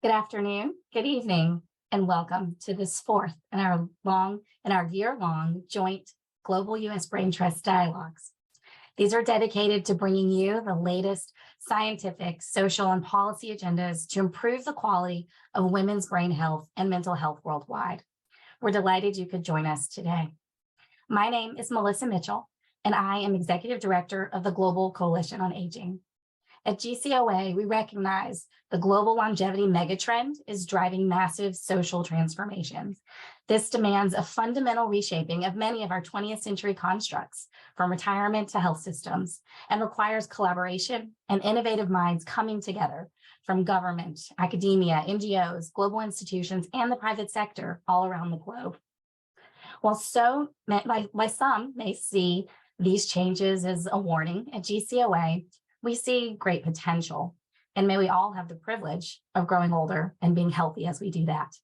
Good afternoon, good evening, and welcome to this fourth in our year-long joint Global U.S. Brain Trust dialogues. These are dedicated to bringing you the latest scientific, social, and policy agendas to improve the quality of women's brain health and mental health worldwide. We're delighted you could join us today. My name is Melissa Mitchell, and I am Executive Director of the Global Coalition on Aging. At GCOA, we recognize the global longevity megatrend is driving massive social transformations. This demands a fundamental reshaping of many of our 20th century constructs, from retirement to health systems, and requires collaboration and innovative minds coming together from government, academia, NGOs, global institutions, and the private sector all around the globe. While some may see these changes as a warning, at GCOA, we see great potential, and may we all have the privilege of growing older and being healthy as we do that.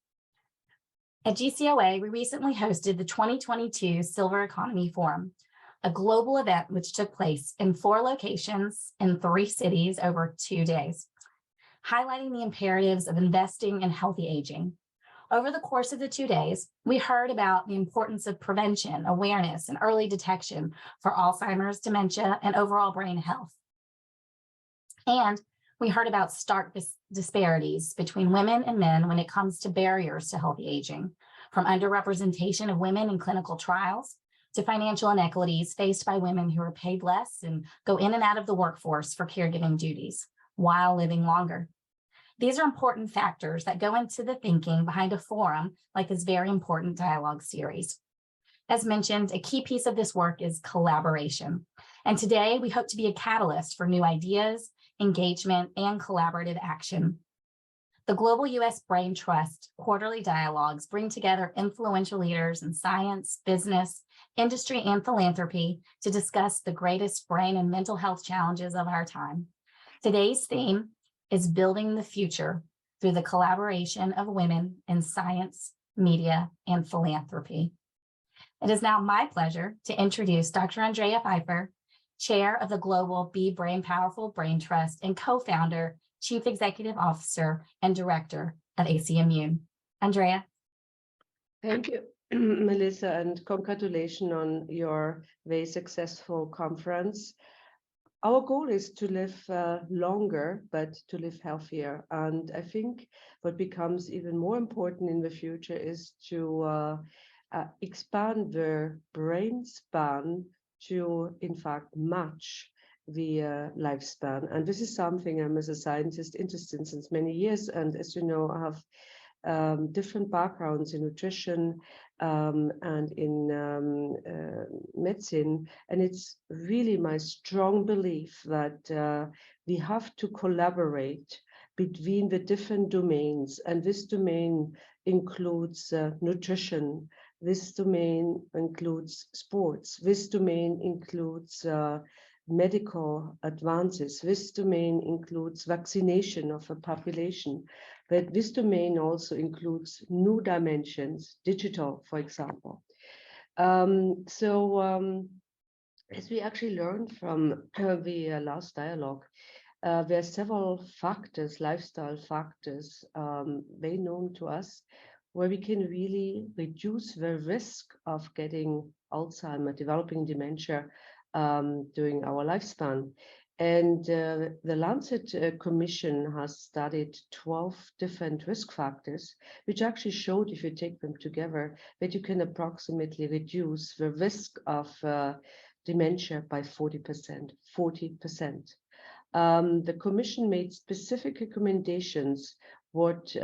At GCOA, we recently hosted the 2022 Silver Economy Forum, a global event which took place in 4 locations in 3 cities over 2 days, highlighting the imperatives of investing in healthy aging. Over the course of the 2 days, we heard about the importance of prevention, awareness, and early detection for Alzheimer's, dementia, and overall brain health. And we heard about stark disparities between women and men when it comes to barriers to healthy aging, from underrepresentation of women in clinical trials to financial inequities faced by women who are paid less and go in and out of the workforce for caregiving duties while living longer. These are important factors that go into the thinking behind a forum like this very important dialogue series. As mentioned, a key piece of this work is collaboration. And today we hope to be a catalyst for new ideas, engagement, and collaborative action. The Global U.S. Brain Trust quarterly dialogues bring together influential leaders in science, business, industry, and philanthropy to discuss the greatest brain and mental health challenges of our time. Today's theme is building the future through the collaboration of women in science, media, and philanthropy. It is now my pleasure to introduce Dr. Andrea Pfeiffer, Chair of the Global Be Brain Powerful Brain Trust and co-founder, Chief Executive Officer, and Director of AC Immune. Andrea. Thank you, Melissa, and congratulations on your very successful conference. Our goal is to live longer, but to live healthier. And I think what becomes even more important in the future is to expand the brain span to, in fact, match the lifespan. And this is something I'm, as a scientist, interested in since many years. And as you know, I have different backgrounds in nutrition and in medicine. And it's really my strong belief that we have to collaborate between the different domains. And this domain includes nutrition. This domain includes sports. This domain includes medical advances. This domain includes vaccination of a population. But this domain also includes new dimensions, digital, for example. As we actually learned from the last dialogue, there are several factors, lifestyle factors, very known to us, where we can really reduce the risk of getting Alzheimer, developing dementia during our lifespan. And the Lancet Commission has studied 12 different risk factors, which actually showed, if you take them together, that you can approximately reduce the risk of dementia by 40%. 40%. The Commission made specific recommendations what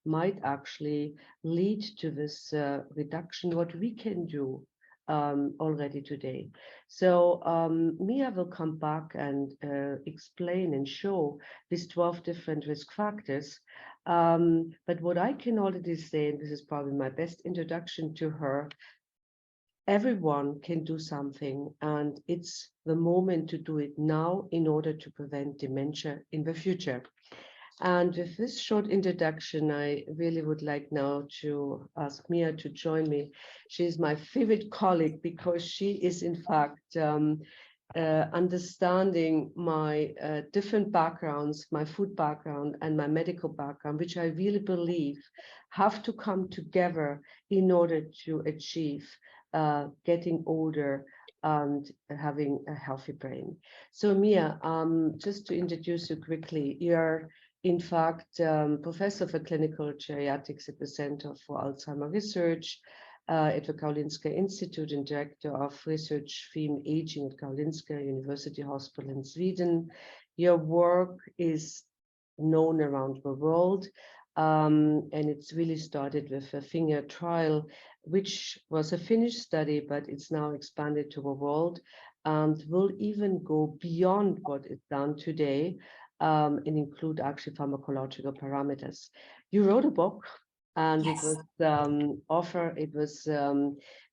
might actually lead to this reduction, what we can do already today. So Mia will come back and explain and show these 12 different risk factors. But what I can already say, and this is probably my best introduction to her, everyone can do something, and it's the moment to do it now in order to prevent dementia in the future. And with this short introduction, I really would like now to ask Mia to join me. She's my favorite colleague because she is, in fact, understanding my different backgrounds, my food background and my medical background, which I really believe have to come together in order to achieve getting older and having a healthy brain. So Mia, just to introduce you quickly, you're in fact professor for clinical geriatrics at the Center for Alzheimer Research at the Karolinska Institute and director of research theme aging at Karolinska University Hospital in Sweden. Your work is known around the world, and it's really started with a finger trial, which was a Finnish study, but it's now expanded to the world and will even go beyond what is done today and include actually pharmacological parameters. You wrote a book, and Yes. it was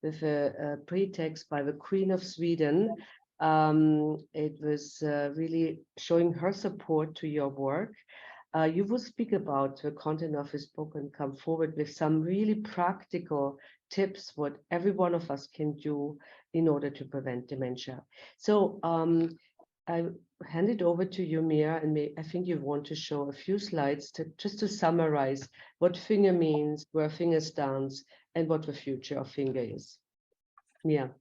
with a pretext by the Queen of Sweden. It was really showing her support to your work. You will speak about the content of this book and come forward with some really practical tips what every one of us can do in order to prevent dementia. So I hand it over to you, Mia, and I think you want to show a few slides just to summarize what finger means, where finger stands, and what the future of finger is. Mia.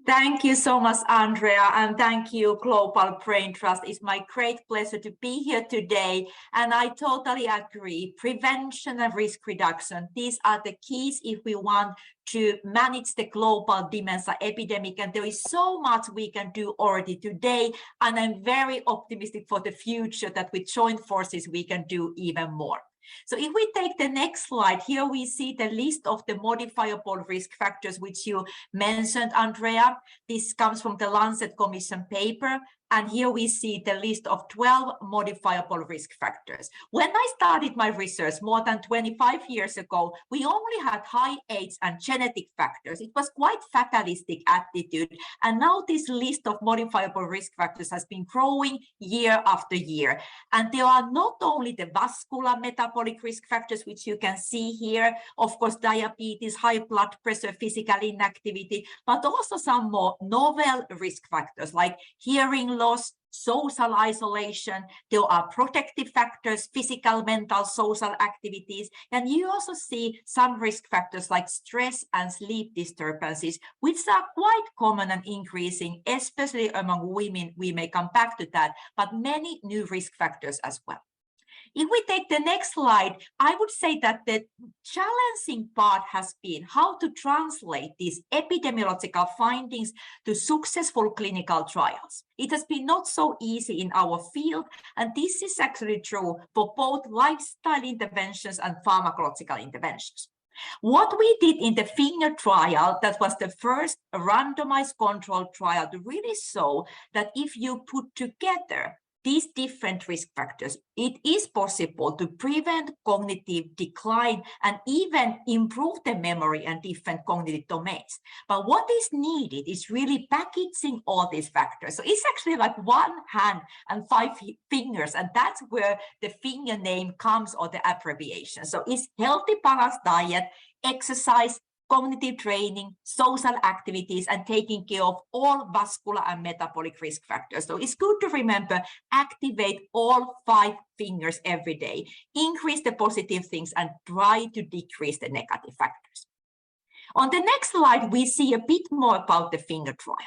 Thank you so much, Andrea, and thank you, Global Brain Trust. It's my great pleasure to be here today, and I totally agree. Prevention and risk reduction, these are the keys if we want to manage the global dementia epidemic, and there is so much we can do already today, and I'm very optimistic for the future that with joint forces we can do even more. So if we take the next slide, here we see the list of the modifiable risk factors which you mentioned, Andrea. This comes from the Lancet Commission paper. And here we see the list of 12 modifiable risk factors. When I started my research more than 25 years ago, we only had high age and genetic factors. It was quite fatalistic attitude. And now this list of modifiable risk factors has been growing year after year. And there are not only the vascular metabolic risk factors, which you can see here, of course, diabetes, high blood pressure, physical inactivity, but also some more novel risk factors like hearing loss, social isolation. There are protective factors, physical, mental, social activities. And you also see some risk factors like stress and sleep disturbances, which are quite common and increasing, especially among women. We may come back to that, but many new risk factors as well. If we take the next slide, I would say that the challenging part has been how to translate these epidemiological findings to successful clinical trials. It has been not so easy in our field, and this is actually true for both lifestyle interventions and pharmacological interventions. What we did in the finger trial, that was the first randomized controlled trial to really show that if you put together these different risk factors, it is possible to prevent cognitive decline and even improve the memory and different cognitive domains. But what is needed is really packaging all these factors. So it's actually like one hand and 5 fingers, and that's where the finger name comes, or the abbreviation. So it's healthy balanced diet, exercise, cognitive training, social activities, and taking care of all vascular and metabolic risk factors. So it's good to remember, activate all 5 fingers every day, increase the positive things, and try to decrease the negative factors. On the next slide, we see a bit more about the finger trial.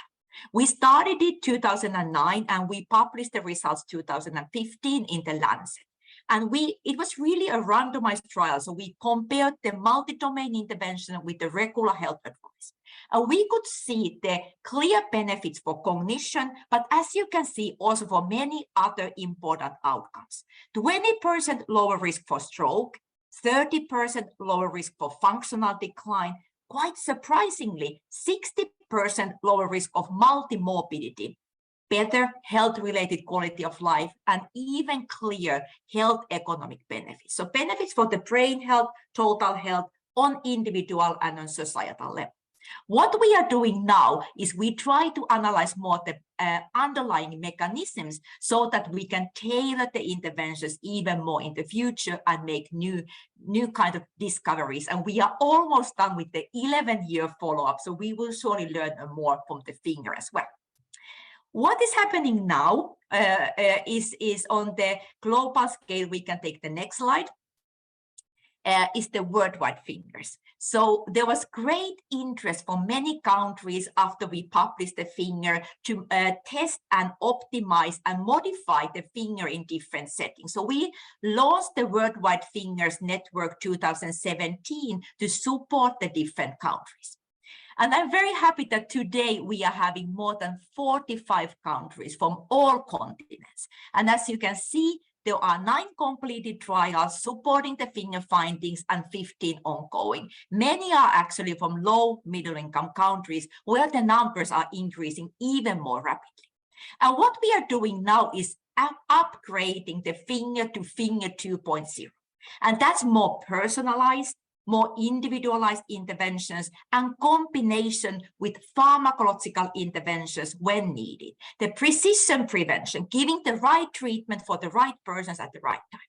We started it 2009, and we published the results 2015 in the Lancet. And it was really a randomized trial. So we compared the multi-domain intervention with the regular health advice. And we could see the clear benefits for cognition, but as you can see, also for many other important outcomes. 20% lower risk for stroke, 30% lower risk for functional decline, quite surprisingly, 60% lower risk of multimorbidity, better health-related quality of life, and even clear health economic benefits. So benefits for the brain health, total health, on individual and on societal level. What we are doing now is we try to analyze more the underlying mechanisms so that we can tailor the interventions even more in the future and make new kind of discoveries. And we are almost done with the 11-year follow-up, so we will surely learn more from the finger as well. What is happening now is on the global scale. We can take the next slide. Is the worldwide fingers. So there was great interest from many countries after we published the finger to test and optimize and modify the finger in different settings. So we launched the Worldwide Fingers Network 2017 to support the different countries. And I'm very happy that today we are having more than 45 countries from all continents. And as you can see, there are 9 completed trials supporting the finger findings and 15 ongoing. Many are actually from low middle income countries where the numbers are increasing even more rapidly. And what we are doing now is upgrading the finger to finger 2.0. And that's more personalized, more individualized interventions and combination with pharmacological interventions when needed. The precision prevention, giving the right treatment for the right persons at the right time.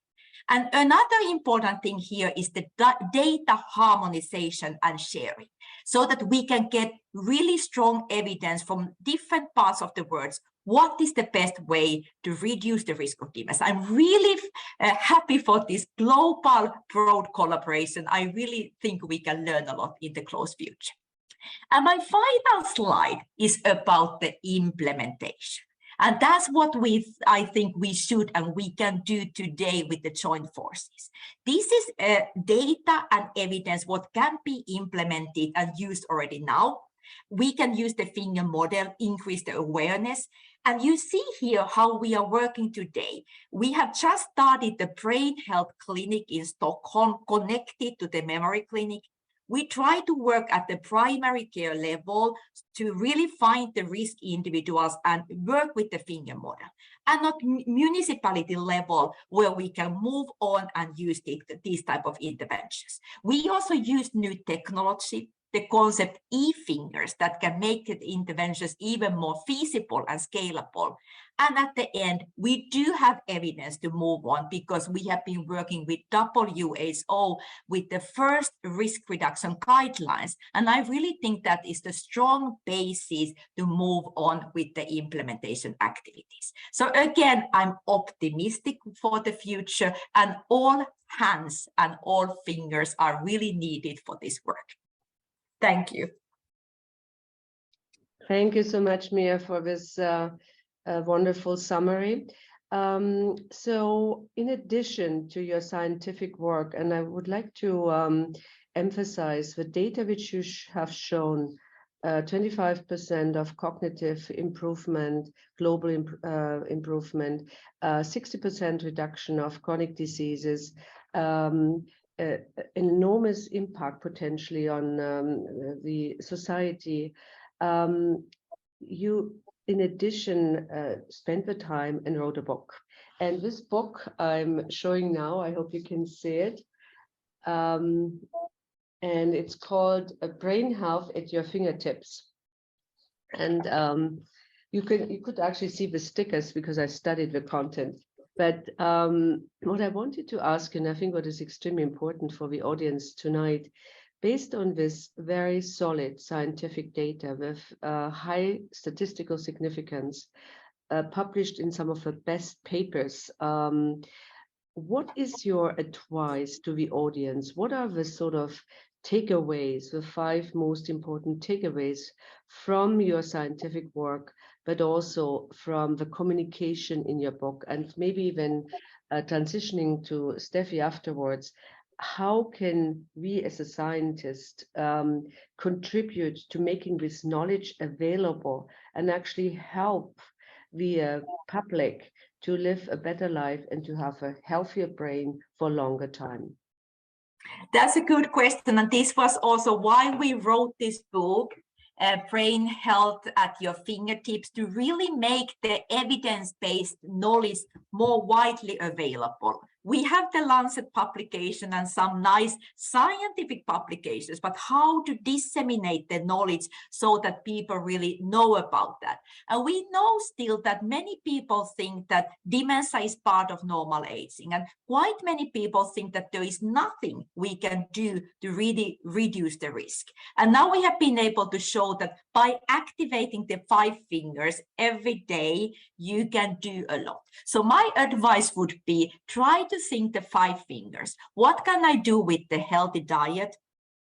And another important thing here is the data harmonization and sharing, so that we can get really strong evidence from different parts of the world. What is the best way to reduce the risk of DMS? I'm really happy for this global broad collaboration. I really think we can learn a lot in the close future. And my final slide is about the implementation. And that's what I think we should and we can do today with the joint forces. This is data and evidence what can be implemented and used already now. We can use the finger model, increase the awareness. And you see here how we are working today. We have just started the brain health clinic in Stockholm, connected to the memory clinic. We try to work at the primary care level to really find the risk individuals and work with the finger model, and at municipality level where we can move on and use these type of interventions. We also use new technology, the concept e-fingers that can make the interventions even more feasible and scalable. And at the end, we do have evidence to move on because we have been working with WHO with the first risk reduction guidelines. And I really think that is the strong basis to move on with the implementation activities. So again, I'm optimistic for the future, and all hands and all fingers are really needed for this work. Thank you. Thank you so much, Mia, for this wonderful summary. So in addition to your scientific work, and I would like to emphasize the data which you have shown, 25% of cognitive improvement, global improvement, 60% reduction of chronic diseases, enormous impact potentially on the society. You, in addition, spent the time and wrote a book. And this book I'm showing now, I hope you can see it. And it's called Brain Health at Your Fingertips. And you could actually see the stickers because I studied the content. But what I wanted to ask, and I think what is extremely important for the audience tonight, based on this very solid scientific data with high statistical significance, published in some of the best papers, what is your advice to the audience? What are the sort of takeaways, the 5 most important takeaways from your scientific work, but also from the communication in your book? And maybe even transitioning to Steffi afterwards, how can we as a scientist contribute to making this knowledge available and actually help the public to live a better life and to have a healthier brain for a longer time? That's a good question. And this was also why we wrote this book, Brain Health at Your Fingertips, to really make the evidence-based knowledge more widely available. We have the Lancet publication and some nice scientific publications, but how to disseminate the knowledge so that people really know about that. And we know still that many people think that dementia is part of normal aging, and quite many people think that there is nothing we can do to really reduce the risk. And now we have been able to show that by activating the 5 fingers every day, you can do a lot. So my advice would be, try to think the 5 fingers. What can I do with the healthy diet?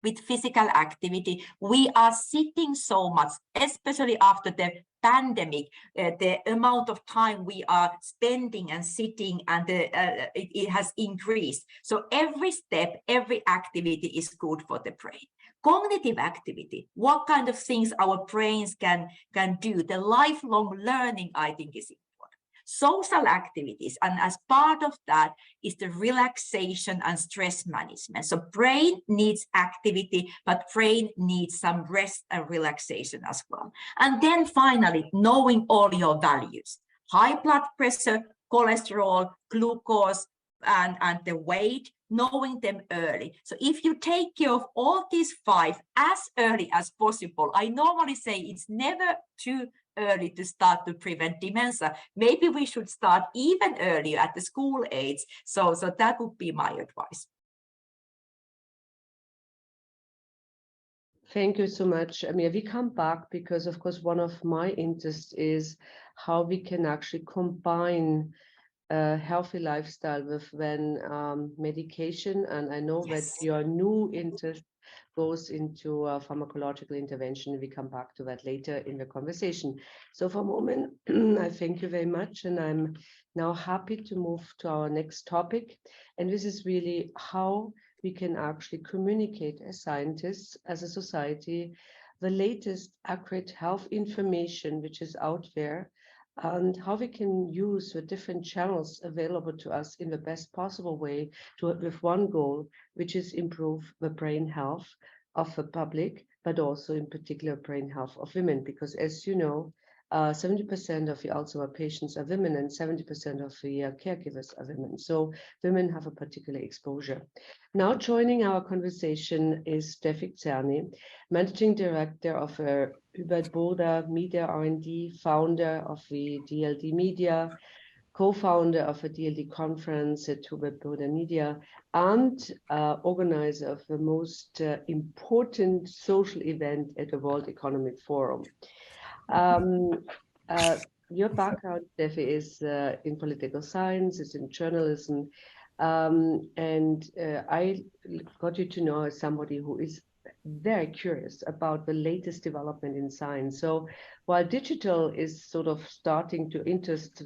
With physical activity? We are sitting so much, especially after the pandemic, the amount of time we are spending and sitting, and it has increased. So every step, every activity is good for the brain. Cognitive activity, what kind of things our brains can do, the lifelong learning, I think is important. Social activities, and as part of that is the relaxation and stress management. So brain needs activity, but brain needs some rest and relaxation as well. And then finally, knowing all your values: high blood pressure, cholesterol, glucose, and the weight, knowing them early. So if you take care of all these 5 as early as possible, I normally say it's never too early to start to prevent dementia. Maybe we should start even earlier at the school age. So that would be my advice. Thank you so much. I mean, we come back because, of course, one of my interests is how we can actually combine a healthy lifestyle with medication. And I know that your new interest goes into pharmacological intervention. We come back to that later in the conversation. So for a moment, I thank you very much. And I'm now happy to move to our next topic. And this is really how we can actually communicate as scientists, as a society, the latest accurate health information which is out there, and how we can use the different channels available to us in the best possible way with one goal, which is improve the brain health of the public, but also in particular brain health of women, because as you know, 70% of the Alzheimer's patients are women and 70% of the caregivers are women. So women have a particular exposure. Now joining our conversation is Steffi Czerny, Managing Director of Hubert Burda Media R&D, founder of the DLD Media, co-founder of a DLD conference at Hubert Burda Media, and organizer of the most important social event at the World Economic Forum. Your background, Steffi, is in political science, is in journalism, and I got you to know as somebody who is very curious about the latest development in science. So while digital is sort of starting to interest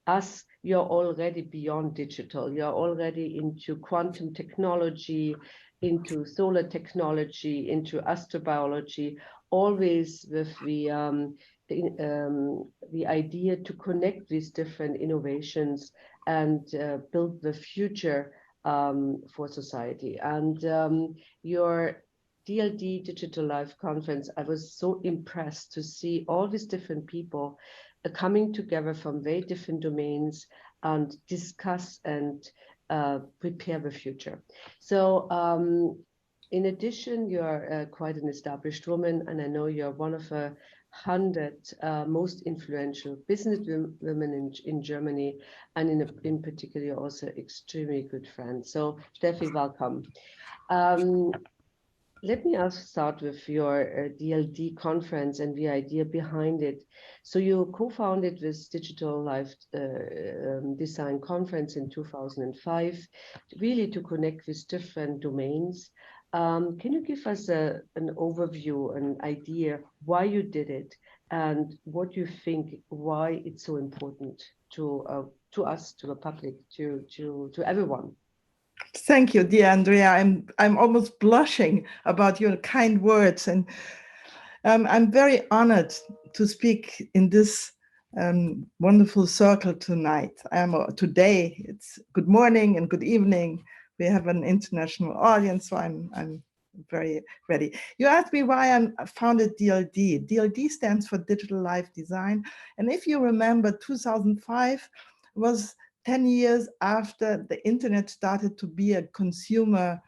us, you're already beyond digital. You're already into quantum technology, into solar technology, into astrobiology, always with the idea to connect these different innovations and build the future for society. And your DLD Digital Life Conference, I was so impressed to see all these different people coming together from very different domains and discuss and prepare the future. So in addition, you're quite an established woman, and I know you're one of 100 most influential business women in Germany, and in particular also extremely good friends. So Steffi, welcome. Let me start with your DLD conference and the idea behind it. So you co-founded this Digital Life Design Conference in 2005, really to connect with different domains. Can you give us an overview, an idea why you did it, and what you think why it's so important to us, to the public, to everyone? Thank you, dear Andrea. I'm almost blushing about your kind words, and I'm very honored to speak in this wonderful circle tonight. Today. It's good morning and good evening. We have an international audience, so I'm very ready. You asked me why I founded DLD. DLD stands for Digital Life Design, and if you remember, 2005 was 10 years after the internet started to be a consumer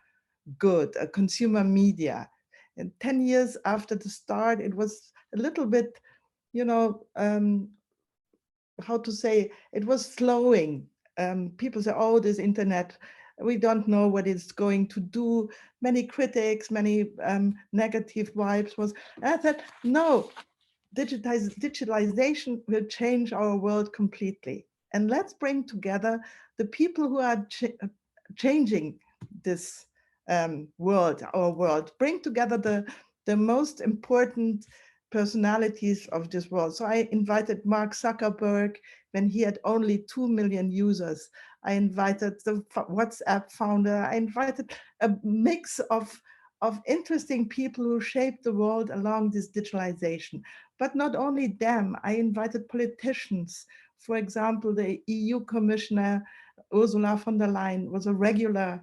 good, a consumer media. And 10 years after the start, it was a little bit, you know, how to say, it was slowing. People say, oh, this internet, we don't know what it's going to do. Many critics, many negative vibes was, and I said, no, digitalization will change our world completely. And let's bring together the people who are changing this world, our world, bring together the most important personalities of this world. So I invited Mark Zuckerberg when he had only 2 million users. I invited the WhatsApp founder. I invited a mix of interesting people who shaped the world along this digitalization. But not only them, I invited politicians. For example, the EU Commissioner Ursula von der Leyen was a regular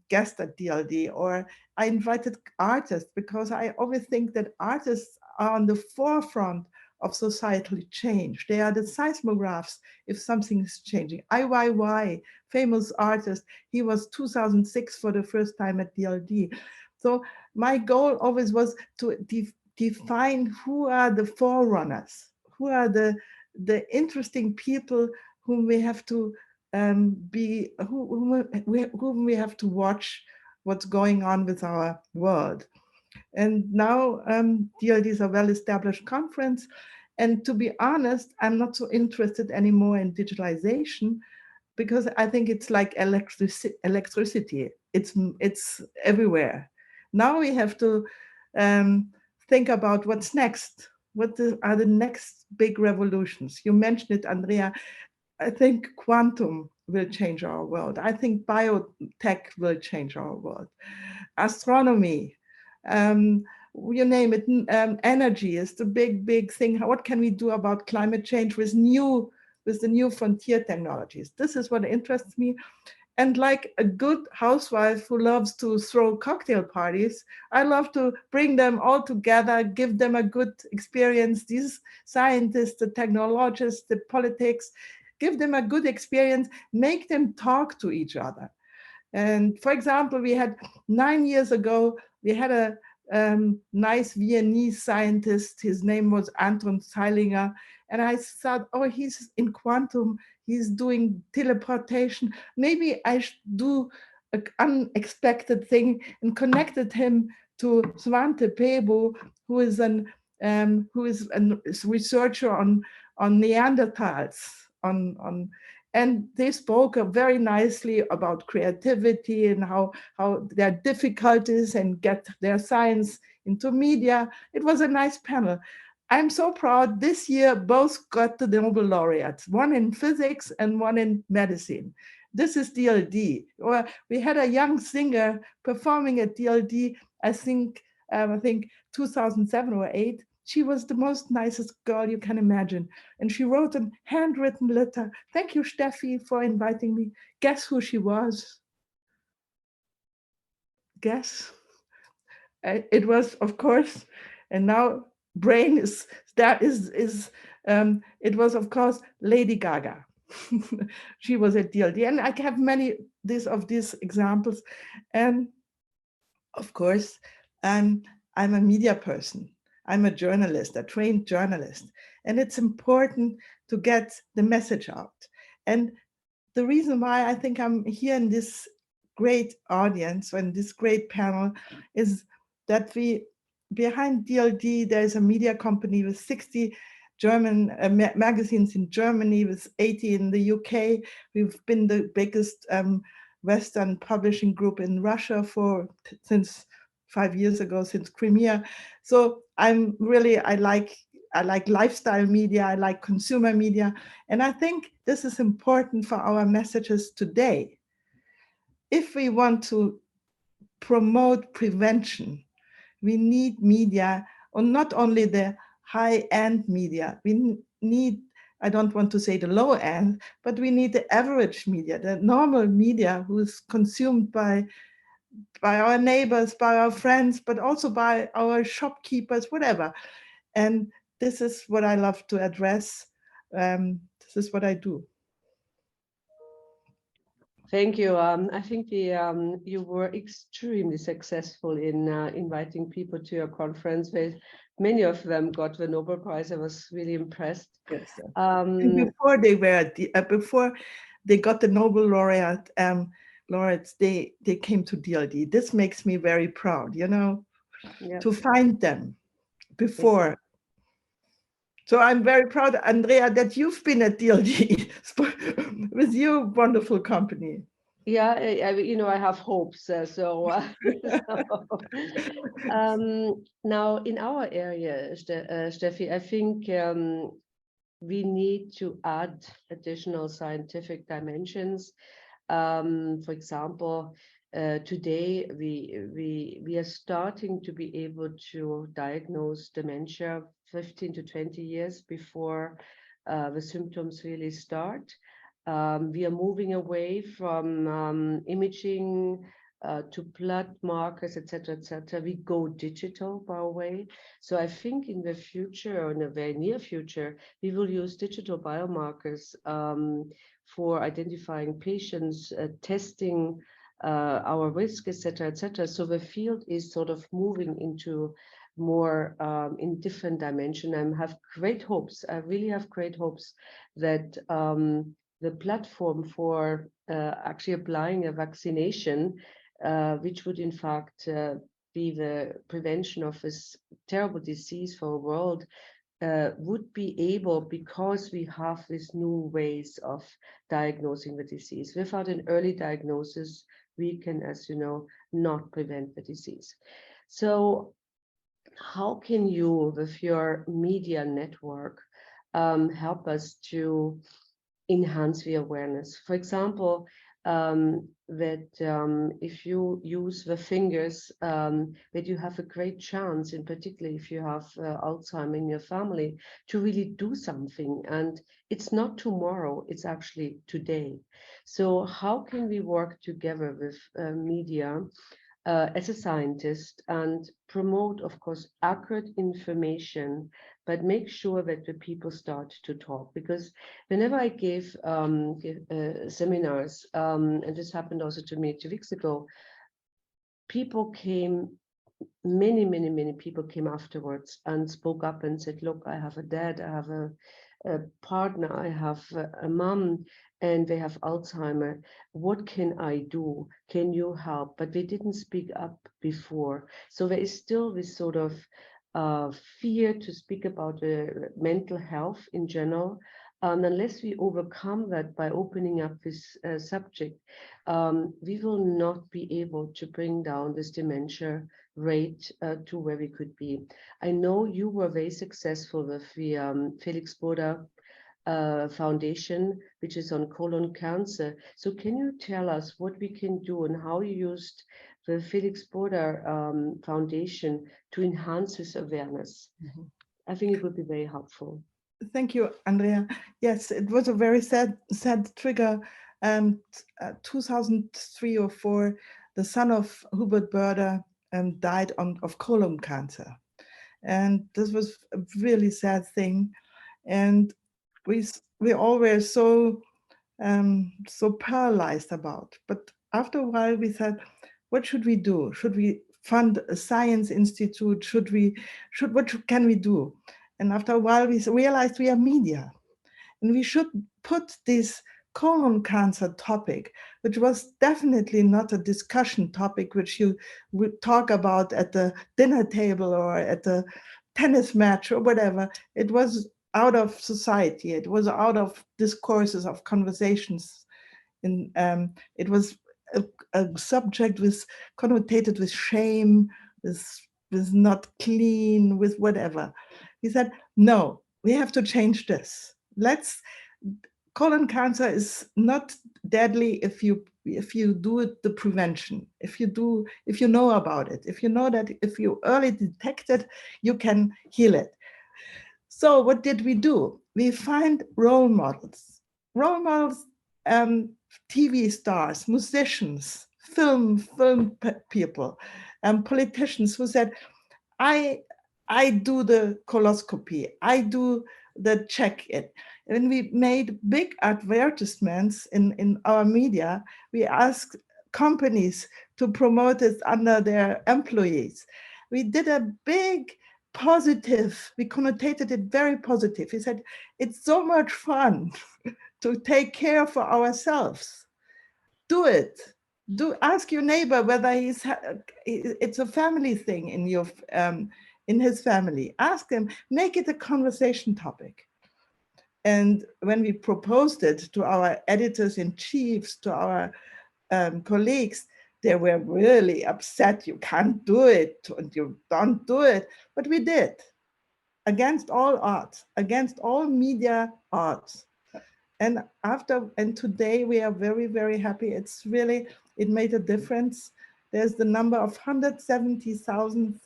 guest at DLD, or I invited artists because I always think that artists are on the forefront of societal change. They are the seismographs if something is changing. IYY, famous artist, he was 2006 for the first time at DLD. So my goal always was to define who are the forerunners, who are the interesting people whom we have to whom we have to watch what's going on with our world. And now DLD is a well-established conference. And to be honest, I'm not so interested anymore in digitalization because I think it's like electricity. It's everywhere. Now we have to think about what's next. What are the next big revolutions? You mentioned it, Andrea. I think quantum will change our world. I think biotech will change our world. Astronomy, you name it, energy is the big thing. What can we do about climate change with the new frontier technologies? This is what interests me. And like a good housewife who loves to throw cocktail parties, I love to bring them all together, give them a good experience. These scientists, the technologists, the politics, give them a good experience, make them talk to each other. And for example, we had 9 years ago, we had a nice Viennese scientist. His name was Anton Zeilinger. And I thought, oh, he's in quantum, he's doing teleportation. Maybe I should do an unexpected thing and connected him to Svante Pääbo, who is a researcher on Neanderthals, and they spoke very nicely about creativity and how there are difficulties and get their science into media. It was a nice panel. I'm so proud this year both got the Nobel laureates, one in physics and one in medicine. This is DLD. Or we had a young singer performing at DLD, I think 2007 or 8. She was the most nicest girl you can imagine. And she wrote a handwritten letter. Thank you, Steffi, for inviting me. Guess who she was? Guess? It was, of course, and now brain is, it was, of course, Lady Gaga. She was at DLD. And I have many of these examples. And of course, I'm a media person. I'm a journalist, a trained journalist, and it's important to get the message out. And the reason why I think I'm here in this great audience and this great panel is that behind DLD, there's a media company with 60 German magazines in Germany, with 80 in the UK. We've been the biggest Western publishing group in Russia since 5 years ago, since Crimea. So I like lifestyle media, I like consumer media, and I think this is important for our messages today. If we want to promote prevention, we need media, or not only the high-end media, we need, I don't want to say the low end, but we need the average media, the normal media who's consumed by our neighbors, by our friends, but also by our shopkeepers, whatever. And this is what I love to address. This is what I do. Thank you. I think you were extremely successful in inviting people to your conference. Many of them got the Nobel Prize. I was really impressed. Yes. And before they were before they got the Nobel laureates, they came to DLD. This makes me very proud, you know, to find them before. So I'm very proud, Andrea, that you've been at DLD with your wonderful company. Yeah, you know, I have hopes. Now in our area, Steffi, I think we need to add additional scientific dimensions. For example, today we are starting to be able to diagnose dementia 15 to 20 years before the symptoms really start. We are moving away from imaging to blood markers, etc., etc. We go digital by way. So I think in the future, or in the very near future, we will use digital biomarkers for identifying patients, testing our risk, etc., etc. So the field is sort of moving into more in different dimension. I have great hopes. I really have great hopes that the platform for actually applying a vaccination, which would in fact be the prevention of this terrible disease for the world, would be able, because we have these new ways of diagnosing the disease. Without an early diagnosis, we can, as you know, not prevent the disease. So how can you, with your media network, help us to enhance the awareness? For example, if you use the fingers, that you have a great chance, in particular if you have Alzheimer in your family, to really do something. And it's not tomorrow, it's actually today. So how can we work together with media as a scientist and promote, of course, accurate information, but make sure that the people start to talk? Because whenever I give seminars, and this happened also to me 2 weeks ago, people came, many people came afterwards and spoke up and said, look, I have a dad, I have a partner, I have a mom, and they have Alzheimer. What can I do? Can you help? But they didn't speak up before. So there is still this sort of fear to speak about mental health in general. Unless we overcome that by opening up this subject, we will not be able to bring down this dementia rate to where we could be. I know you were very successful with the Felix Boda Foundation, which is on colon cancer. So can you tell us what we can do and how you used the Felix Boda Foundation to enhance this awareness? Mm-hmm. I think it would be very helpful. Thank you, Andrea. Yes, it was a very sad trigger. 2003 or 4, the son of Hubert Burda died of colon cancer. And this was a really sad thing. And we all were so paralyzed about. But after a while, we said, what should we do? Should we fund a science institute? What can we do? And after a while, we realized we are media, and we should put this colon cancer topic, which was definitely not a discussion topic which you would talk about at the dinner table or at the tennis match or whatever. It was out of society. It was out of discourses, of conversations. And it was a subject connotated with shame, with not clean, with whatever. He said, no, we have to change this. Colon cancer is not deadly if you do it, the prevention, if you know about it, if you know that if you early detect it, you can heal it. So what did we do? We find role models, TV stars, musicians, film people, politicians who said, I do the coloscopy, I do the check it. when we made big advertisements in our media, we asked companies to promote it under their employees. We did a big positive, we connotated it very positive. We said, it's so much fun to take care for ourselves. Do it. Do ask your neighbor whether it's a family thing in his family. Ask him, make it a conversation topic. And when we proposed it to our editors in chiefs, to our colleagues, they were really upset. You can't do it, and you don't do it. But we did, against all odds, against all media odds. And today we are very, very happy. It's really, it made a difference. There's the number of 170,000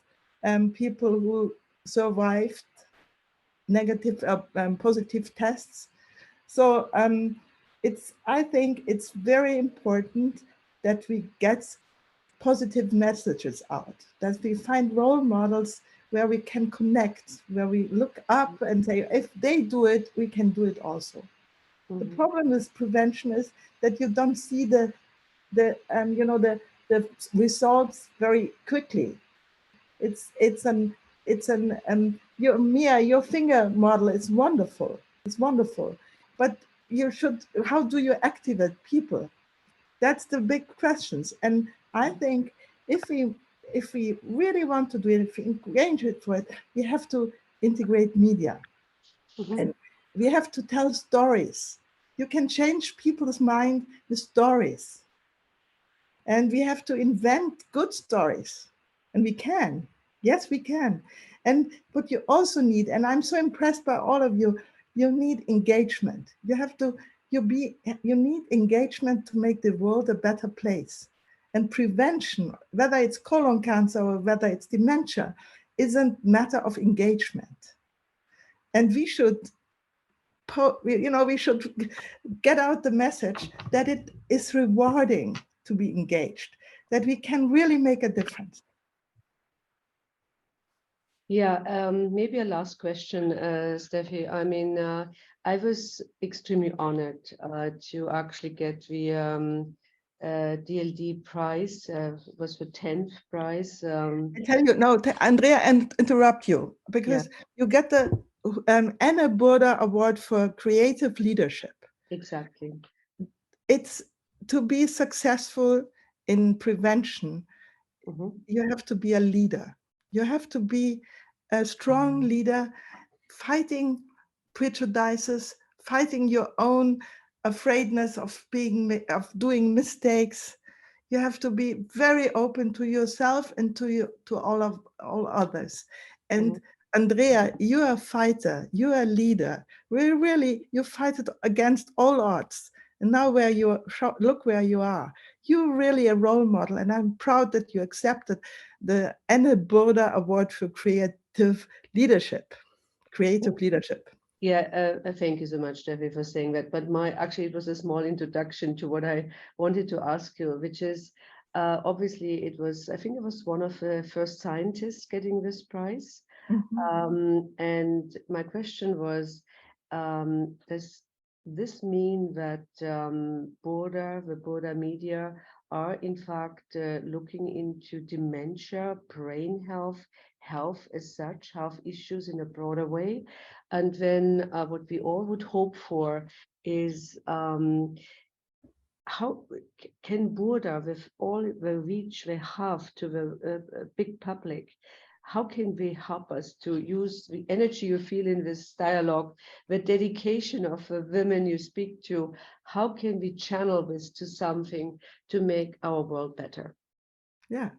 people who survived negative, positive tests. So I think it's very important that we get positive messages out, that we find role models where we can connect, where we look up and say, if they do it, we can do it also. The problem with prevention is that you don't see the results very quickly. Your finger model is wonderful. It's wonderful, but how do you activate people? That's the big questions. And I think if we really want to do it, if we engage it, we have to integrate media. And we have to tell stories. You can change people's mind with stories. And we have to invent good stories. And we can. Yes, we can. And what you also need, and I'm so impressed by all of you, you need engagement. You need engagement to make the world a better place. And prevention, whether it's colon cancer or whether it's dementia, is a matter of engagement. And we should get out the message that it is rewarding to be engaged, that we can really make a difference. Yeah, maybe a last question, Steffi. I mean, I was extremely honored to actually get the DLD prize. Was the 10th prize. I tell you, no, Andrea, and interrupt you, because you get the Anna Burda Award for Creative Leadership. Exactly. It's to be successful in prevention, you have to be a leader. You have to be a strong leader, fighting prejudices, fighting your own afraidness of doing mistakes. You have to be very open to yourself and to all others. And Andrea, you're a fighter, you're a leader. You fight it against all odds. And now look where you are. You're really a role model, and I'm proud that you accepted the Anna Burda Award for Creative Leadership. Yeah, thank you so much, Steffi, for saying that. But it was a small introduction to what I wanted to ask you, which is obviously I think it was one of the first scientists getting this prize. And my question was, does this mean that the Burda media are in fact looking into dementia, brain health as such, health issues in a broader way? And then what we all would hope for is how can Burda, with all the reach they have to the big public, how can they help us to use the energy you feel in this dialogue, the dedication of the women you speak to? How can we channel this to something to make our world better? Yeah,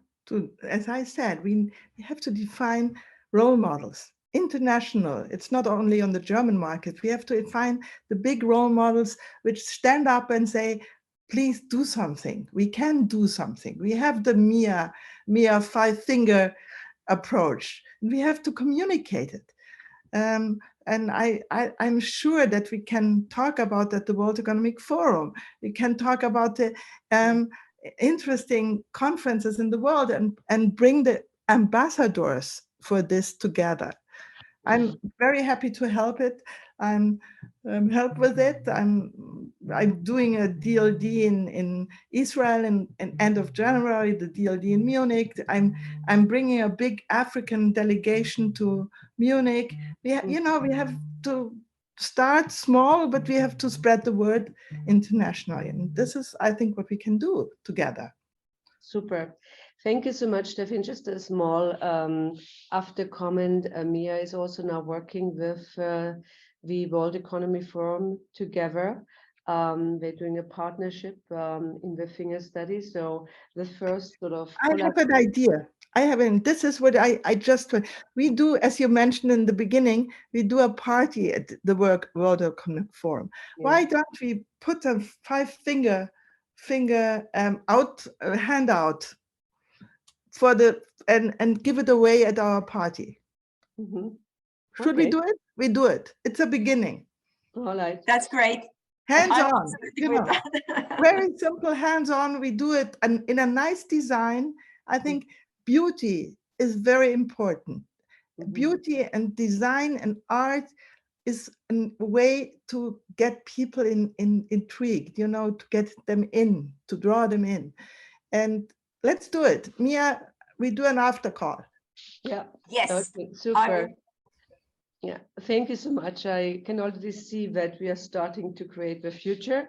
as I said, we have to define role models. International, it's not only on the German market. We have to find the big role models which stand up and say, please do something. We can do something. We have the Mia five-finger approach. We have to communicate it. And I'm sure that we can talk about at the World Economic Forum. We can talk about the interesting conferences in the world and bring the ambassadors for this together. I'm very happy to help it. I'm help with it. I'm doing a DLD in Israel in end of January, the DLD in Munich. I'm bringing a big African delegation to Munich. We have to start small, but we have to spread the word internationally. And this is, I think, what we can do together. Super. Thank you so much, Stefan. Just a small after comment. Mia is also now working with the World Economy Forum together. They're doing a partnership in the finger study. So the first sort of... I have an idea. This is what I just, we do, as you mentioned in the beginning, we do a party at the World Economic Forum. Yeah. Why don't we put a handout for and give it away at our party? Mm-hmm. Should we do it? We do it. It's a beginning. All right. That's great. Hands-on, very simple hands-on. We do it and in a nice design. I think beauty is very important. Mm-hmm. Beauty and design and art is a way to get people intrigued, to get them in, to draw them in. And let's do it. Mia, we do an after call. Yeah. Yes. Okay, super. Yeah, thank you so much. I can already see that we are starting to create the future.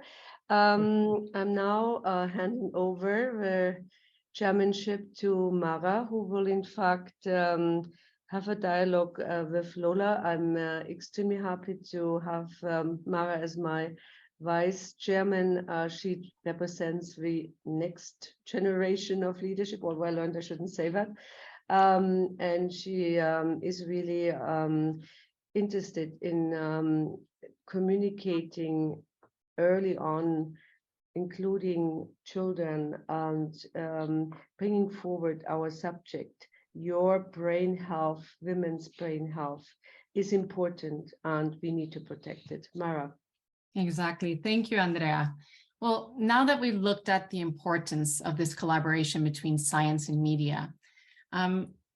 I'm now handing over the chairmanship to Mara, who will in fact have a dialogue with Lola. I'm extremely happy to have Mara as my vice chairman. She represents the next generation of leadership, although I learned I shouldn't say that. And she is really interested in communicating early on, including children, and bringing forward our subject. Your brain health, women's brain health is important, and we need to protect it. Mara. Exactly. Thank you, Andrea. Well, now that we've looked at the importance of this collaboration between science and media,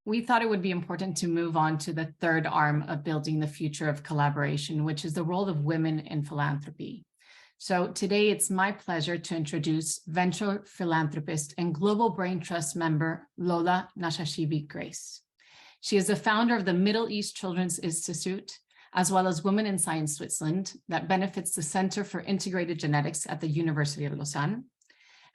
we thought it would be important to move on to the third arm of building the future of collaboration, which is the role of women in philanthropy. So today it's my pleasure to introduce venture philanthropist and Global BrainTrust member, Lola Nashashibi-Grace. She is the founder of the Middle East Children's Institute, as well as Women in Science Switzerland, that benefits the Center for Integrated Genetics at the University of Lausanne,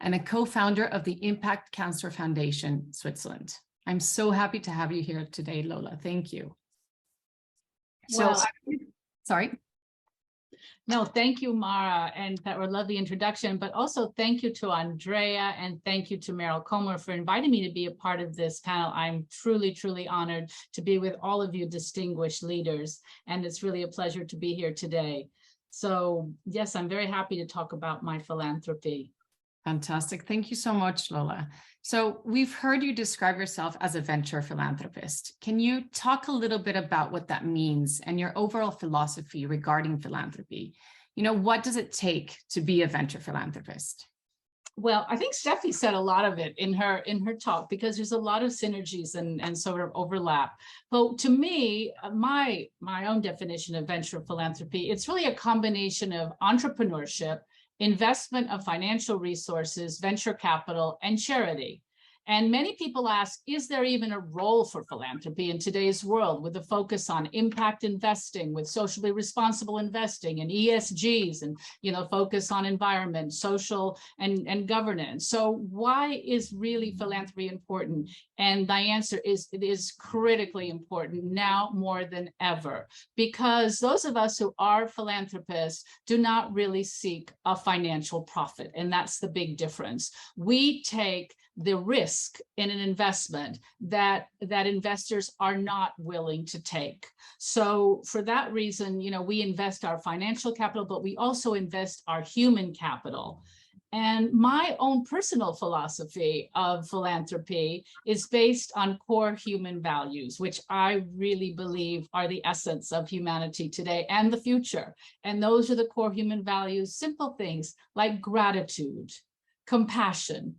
and a co-founder of the Impact Cancer Foundation, Switzerland. I'm so happy to have you here today, Lola. Thank you. Well, Sorry. No, thank you, Mara, and that was a lovely introduction, but also thank you to Andrea and thank you to Meryl Comer for inviting me to be a part of this panel. I'm truly, truly honored to be with all of you distinguished leaders, and it's really a pleasure to be here today. So yes, I'm very happy to talk about my philanthropy. Fantastic. Thank you so much, Lola. So we've heard you describe yourself as a venture philanthropist. Can you talk a little bit about what that means and your overall philosophy regarding philanthropy? What does it take to be a venture philanthropist? Well, I think Steffi said a lot of it in her talk, because there's a lot of synergies and sort of overlap. But to me, my own definition of venture philanthropy, it's really a combination of entrepreneurship, investment of financial resources, venture capital, and charity. And many people ask, is there even a role for philanthropy in today's world, with a focus on impact investing, with socially responsible investing and ESGs, and focus on environment, social and governance? So why is really philanthropy important? And my answer is, it is critically important now more than ever, because those of us who are philanthropists do not really seek a financial profit. And that's the big difference. We take the risk in an investment that investors are not willing to take. So for that reason, we invest our financial capital, but we also invest our human capital. And my own personal philosophy of philanthropy is based on core human values, which I really believe are the essence of humanity today and the future. And those are the core human values, simple things like gratitude, compassion,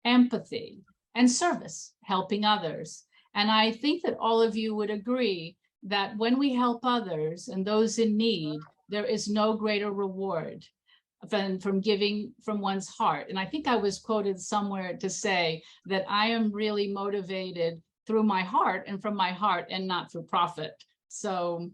empathy, and service, helping others. And I think that all of you would agree that when we help others and those in need, there is no greater reward than from giving from one's heart. And I think I was quoted somewhere to say that I am really motivated through my heart and from my heart and not through profit. So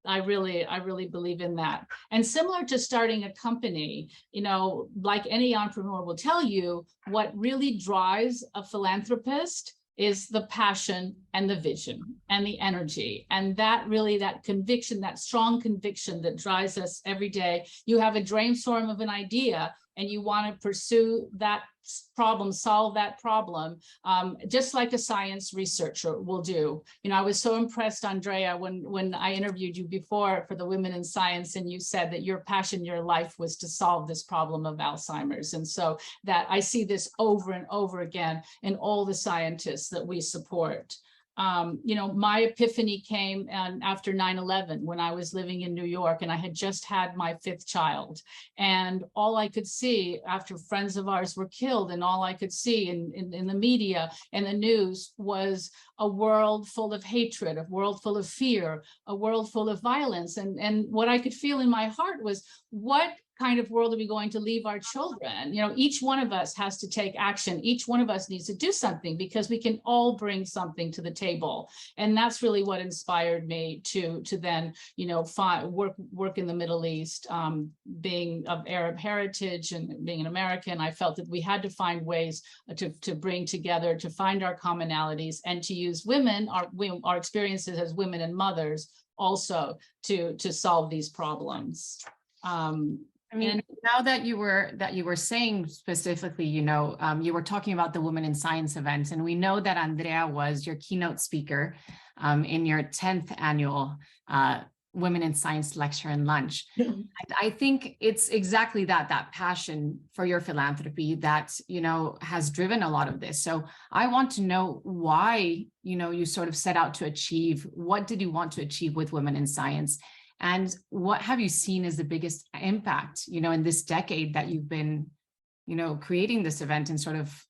I really believe in that. And similar to starting a company, you know, like any entrepreneur will tell you, what really drives a philanthropist is the passion and the vision and the energy. And that really, that conviction, that strong conviction that drives us every day. You have a brainstorm of an idea and you want to pursue that problem, solve that problem, just like a science researcher will do. You know, I was so impressed, Andrea, when I interviewed you before for the Women in Science, and you said that your passion, your life was to solve this problem of Alzheimer's. And so that I see this over and over again in all the scientists that we support. You know, my epiphany came after 9/11 when I was living in New York and I had just had my 5th child. And all I could see after friends of ours were killed, and all I could see in the media and the news was a world full of hatred, a world full of fear, a world full of violence. And what I could feel in my heart was, what kind of world are we going to leave our children? You know, each one of us has to take action. Each one of us needs to do something, because we can all bring something to the table. And that's really what inspired me to then, you know, work in the Middle East. Being of Arab heritage and being an American, I felt that we had to find ways to bring together, to find our commonalities, and to use women, our experiences as women and mothers, also to solve these problems. I mean, now that you were saying specifically, you know, you were talking about the Women in Science event, and we know that Andrea was your keynote speaker in your 10th annual Women in Science lecture and lunch. I think it's exactly that passion for your philanthropy that, you know, has driven a lot of this. So I want to know why, you know, you sort of set out to achieve. What did you want to achieve with Women in Science? And what have you seen as the biggest impact, you know, in this decade that you've been, you know, creating this event and sort of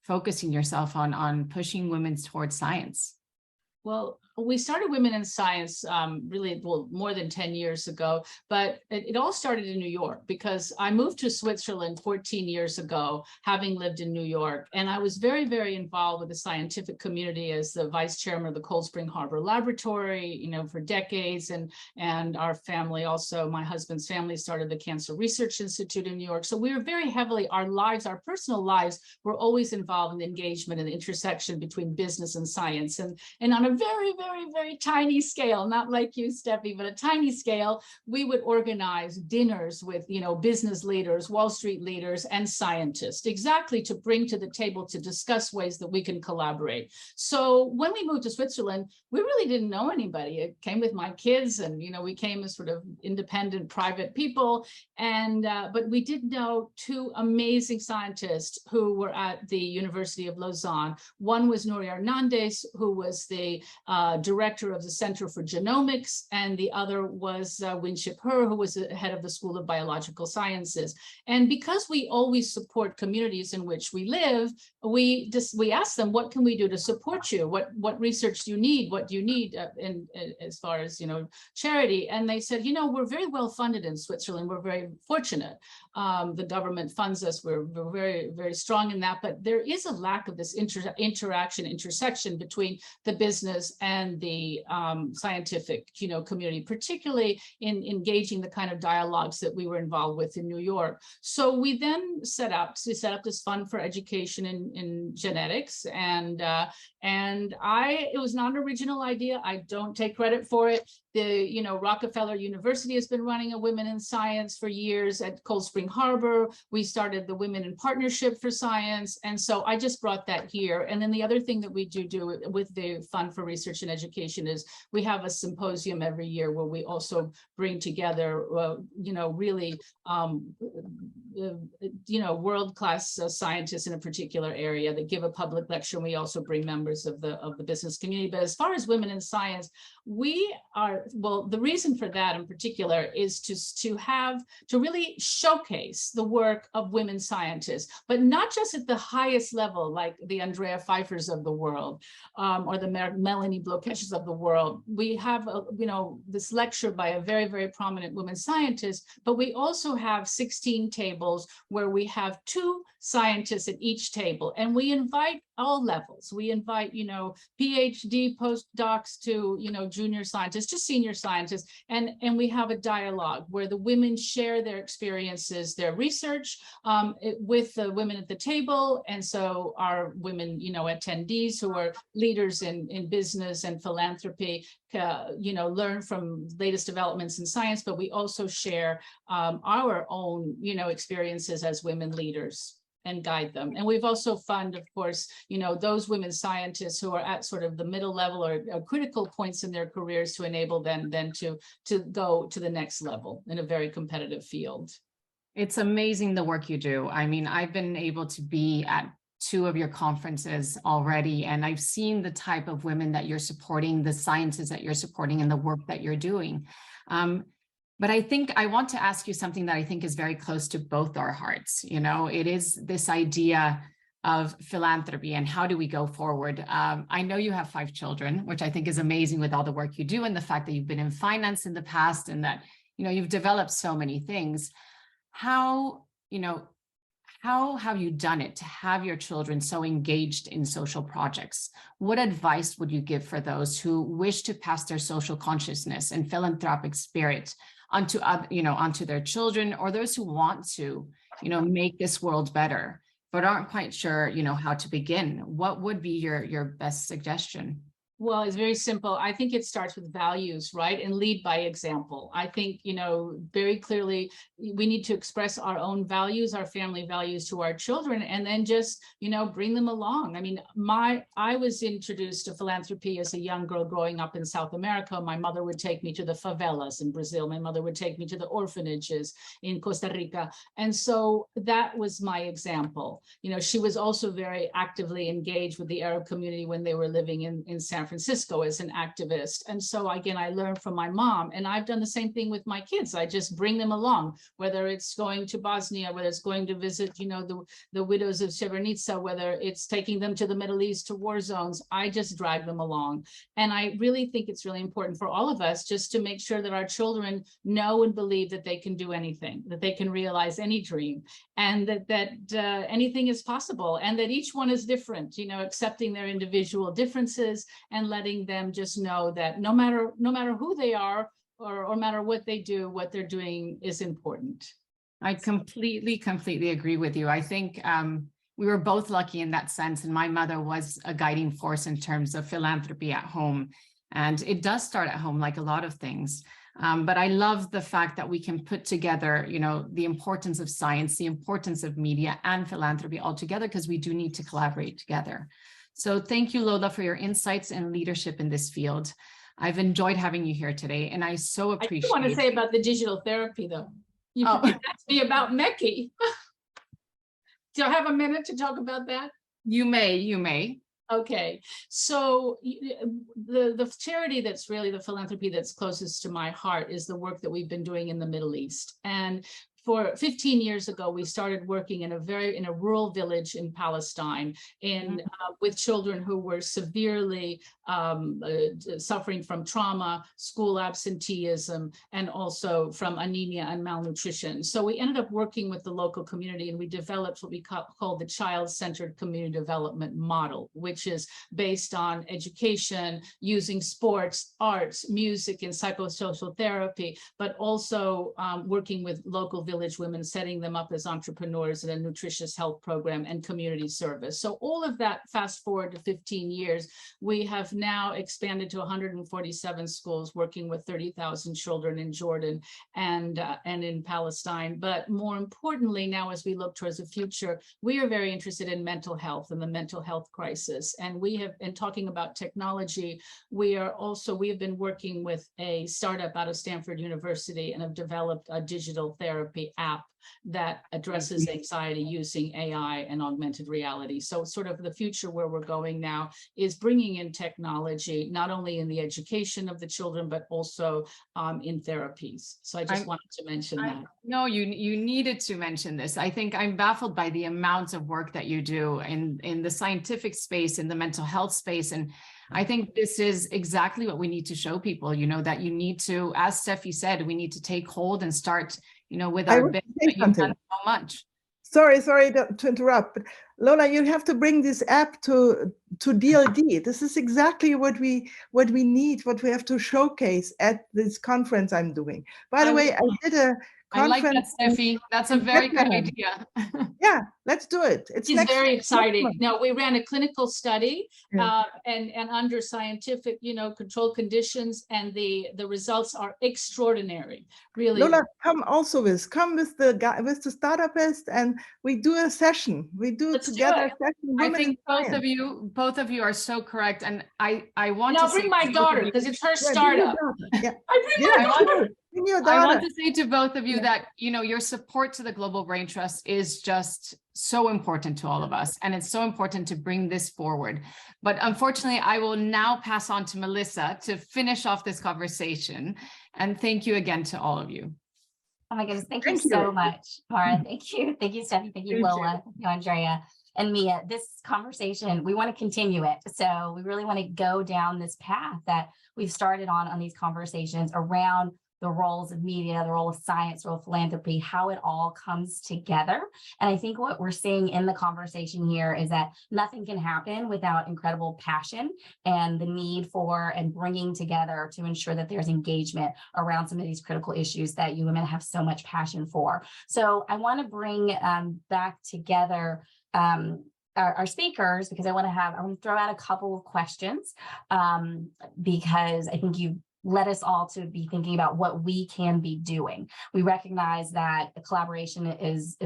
focusing yourself on pushing women towards science? Well, we started Women in Science really, well, more than 10 years ago, but it all started in New York, because I moved to Switzerland 14 years ago, having lived in New York. And I was very, very involved with the scientific community as the vice chairman of the Cold Spring Harbor Laboratory, you know, for decades. And our family also, my husband's family started the Cancer Research Institute in New York. So we were very heavily, our lives, our personal lives were always involved in the engagement and the intersection between business and science. And on a very, very tiny scale, not like you, Steffi, but a tiny scale, we would organize dinners with, you know, business leaders, Wall Street leaders, and scientists, exactly to bring to the table to discuss ways that we can collaborate. So when we moved to Switzerland, we really didn't know anybody. It came with my kids, and, you know, we came as sort of independent, private people. And but we did know 2 amazing scientists who were at the University of Lausanne. One was Nuri Hernandez, who was the director of the Center for Genomics, and the other was Winship Her, who was the head of the School of Biological Sciences. And because we always support communities in which we live, we asked them, what can we do to support you? What research do you need? What do you need as far as, you know, charity? And they said, you know, we're very well funded in Switzerland. We're very fortunate. The government funds us. We're very, very strong in that. But there is a lack of this intersection between the business and the scientific, you know, community, particularly in engaging the kind of dialogues that we were involved with in New York. So we then set up this fund for education in genetics, and it was not an original idea. I don't take credit for it. You know, Rockefeller University has been running a Women in Science for years at Cold Spring Harbor. We started the Women in Partnership for Science. And so I just brought that here. And then the other thing that we do with the Fund for Research and Education is we have a symposium every year where we also bring together, you know, really, you know, world-class scientists in a particular area that give a public lecture. And we also bring members of the business community. But as far as Women in Science, we are, well, the reason for that in particular is to really showcase the work of women scientists, but not just at the highest level, like the Andrea Pfeiffers of the world, or the Melanie Bloch locations of the world. We have, this lecture by a very, very prominent woman scientist, but we also have 16 tables where we have 2 scientists at each table, and we invite all levels. We invite, PhD postdocs to, junior scientists, to senior scientists, and we have a dialogue where the women share their experiences, their research with the women at the table. And so our women, attendees who are leaders in business and philanthropy, learn from latest developments in science, but we also share our own, experiences as women leaders and guide them. And we've also funded, of course, those women scientists who are at sort of the middle level or critical points in their careers to enable them then to go to the next level in a very competitive field. It's amazing the work you do. I mean, I've been able to be at 2 of your conferences already, and I've seen the type of women that you're supporting, the sciences that you're supporting, and the work that you're doing. But I think I want to ask you something that I think is very close to both our hearts. It is this idea of philanthropy and how do we go forward. I know you have 5 children, which I think is amazing with all the work you do and the fact that you've been in finance in the past and that, you've developed so many things. How have you done it to have your children so engaged in social projects? What advice would you give for those who wish to pass their social consciousness and philanthropic spirit onto their children, or those who want to, make this world better, but aren't quite sure, how to begin? What would be your best suggestion? Well, it's very simple. I think it starts with values, right? And lead by example. I think, very clearly, we need to express our own values, our family values to our children, and then just, bring them along. I mean, I was introduced to philanthropy as a young girl growing up in South America. My mother would take me to the favelas in Brazil. My mother would take me to the orphanages in Costa Rica. And so that was my example. She was also very actively engaged with the Arab community when they were living in San Francisco as an activist. And so again, I learned from my mom, and I've done the same thing with my kids. I just bring them along, whether it's going to Bosnia, whether it's going to visit, the widows of Srebrenica, whether it's taking them to the Middle East, to war zones. I just drag them along. And I really think it's really important for all of us just to make sure that our children know and believe that they can do anything, that they can realize any dream, and that anything is possible, and that each one is different, accepting their individual differences and letting them just know that no matter who they are or no matter what they do, what they're doing is important. I completely agree with you. I think we were both lucky in that sense. And my mother was a guiding force in terms of philanthropy at home. And it does start at home, like a lot of things. But I love the fact that we can put together, the importance of science, the importance of media and philanthropy all together, because we do need to collaborate together. So thank you, Lola, for your insights and leadership in this field. I've enjoyed having you here today, and I so appreciate. I do want to say about the digital therapy, though. You can ask me about MECI. Do I have a minute to talk about that? You may. Okay, so the charity that's really the philanthropy that's closest to my heart is the work that we've been doing in the Middle East. And for 15 years ago, we started working in a rural village in Palestine with children who were severely suffering from trauma, school absenteeism, and also from anemia and malnutrition. So we ended up working with the local community, and we developed what we call the child-centered community development model, which is based on education, using sports, arts, music, and psychosocial therapy, but also working with local village women, setting them up as entrepreneurs in a nutritious health program and community service. So all of that, fast forward to 15 years, we have now expanded to 147 schools, working with 30,000 children in Jordan and in Palestine. But more importantly, now as we look towards the future, we are very interested in mental health and the mental health crisis. And we have been talking about technology. We have been working with a startup out of Stanford University and have developed a digital therapy therapy app that addresses anxiety using AI and augmented reality. So sort of the future where we're going now is bringing in technology, not only in the education of the children, but also in therapies. So I just wanted to mention that. No, you needed to mention this. I think I'm baffled by the amount of work that you do in the scientific space, in the mental health space. And I think this is exactly what we need to show people, you know, that you need to, as Steffi said, we need to take hold and start, you know, with our bit, but you've done so much. Sorry to interrupt, but Lola, you have to bring this app to DLD. This is exactly what we need, what we have to showcase at this conference I'm doing. By the way, I did a conference. I like that, Steffi. That's a very good idea. Yeah, let's do it. It's very exciting. Now, we ran a clinical study and under scientific, you know, controlled conditions, and the results are extraordinary. Really. Lola, come with the guy, with the startupist, and we do a session. We do together a session. I think both of you are so correct. And I want to bring my daughter because it's her startup. Yeah. I bring my daughter. I want to say to both of you that, you know, your support to the Global Brain Trust is just so important to all of us. And it's so important to bring this forward. But unfortunately, I will now pass on to Melissa to finish off this conversation. And thank you again to all of you. Oh my goodness, thank you so much, Mara. Thank you. Thank you, Steffi. Thank you, Lola. Thank you, Andrea. And Mia, this conversation, we want to continue it. So we really want to go down this path that we've started on these conversations around the roles of media, the role of science, the role of philanthropy, how it all comes together. And I think what we're seeing in the conversation here is that nothing can happen without incredible passion and the need for and bringing together to ensure that there's engagement around some of these critical issues that you women have so much passion for. So I want to bring back together our speakers, because I want to throw out a couple of questions because I think you led us all to be thinking about what we can be doing. We recognize that the collaboration is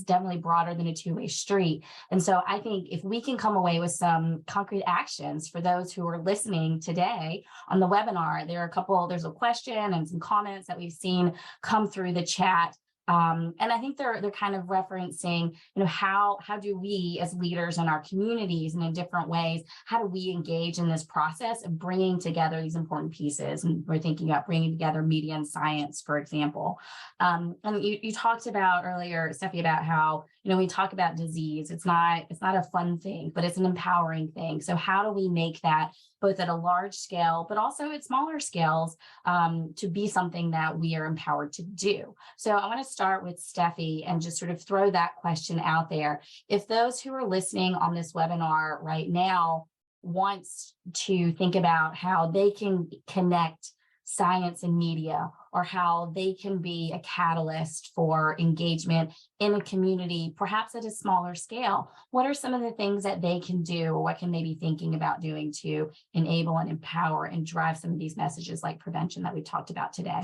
definitely broader than a two-way street. And so I think if we can come away with some concrete actions for those who are listening today on the webinar, there's a question and some comments that we've seen come through the chat. And I think they're kind of referencing, you know, how do we as leaders in our communities and in different ways, how do we engage in this process of bringing together these important pieces? And we're thinking about bringing together media and science, for example. And you talked about earlier, Steffi, about how, you know, we talk about disease. It's not a fun thing, but it's an empowering thing. So how do we make that both at a large scale, but also at smaller scales, to be something that we are empowered to do? So I want to start with Steffi and just sort of throw that question out there. If those who are listening on this webinar right now wants to think about how they can connect science and media, or how they can be a catalyst for engagement in a community, perhaps at a smaller scale, what are some of the things that they can do, or what can they be thinking about doing to enable and empower and drive some of these messages like prevention that we talked about today?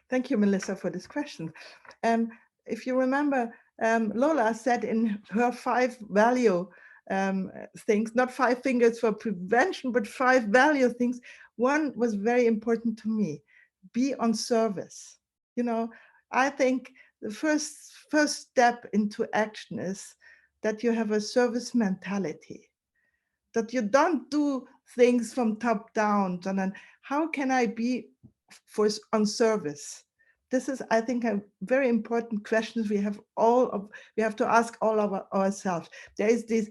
Thank you, Melissa, for this question. If you remember, Lola said in her 5 value things, not 5 fingers for prevention, but 5 value things. One was very important to me: be on service. You know, I think the first step into action is that you have a service mentality, that you don't do things from top down, and how can I be on service? This is, I think, a very important question we have to ask all of ourselves. There is this,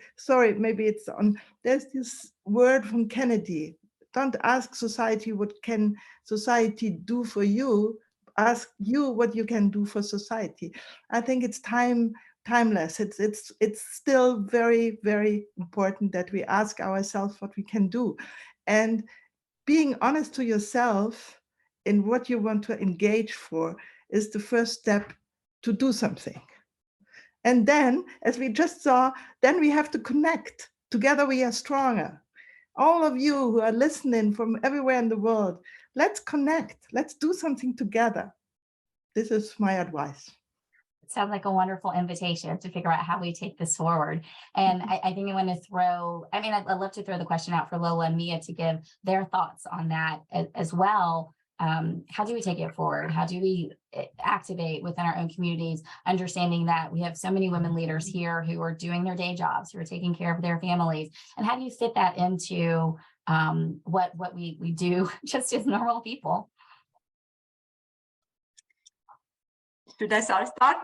there's this word from Kennedy: don't ask society what can society do for you, ask you what you can do for society. I think it's timeless. It's still very, very important that we ask ourselves what we can do. And being honest to yourself in what you want to engage for is the first step to do something. And then, as we just saw, then we have to connect. Together we are stronger. All of you who are listening from everywhere in the world, let's connect. Let's do something together. This is my advice. It sounds like a wonderful invitation to figure out how we take this forward. And I think I want to I'd love to throw the question out for Lola and Mia to give their thoughts on that as well. how do we take it forward? How do we activate within our own communities, understanding that we have so many women leaders here who are doing their day jobs, who are taking care of their families, and how do you fit that into what we do just as normal people? Should I start?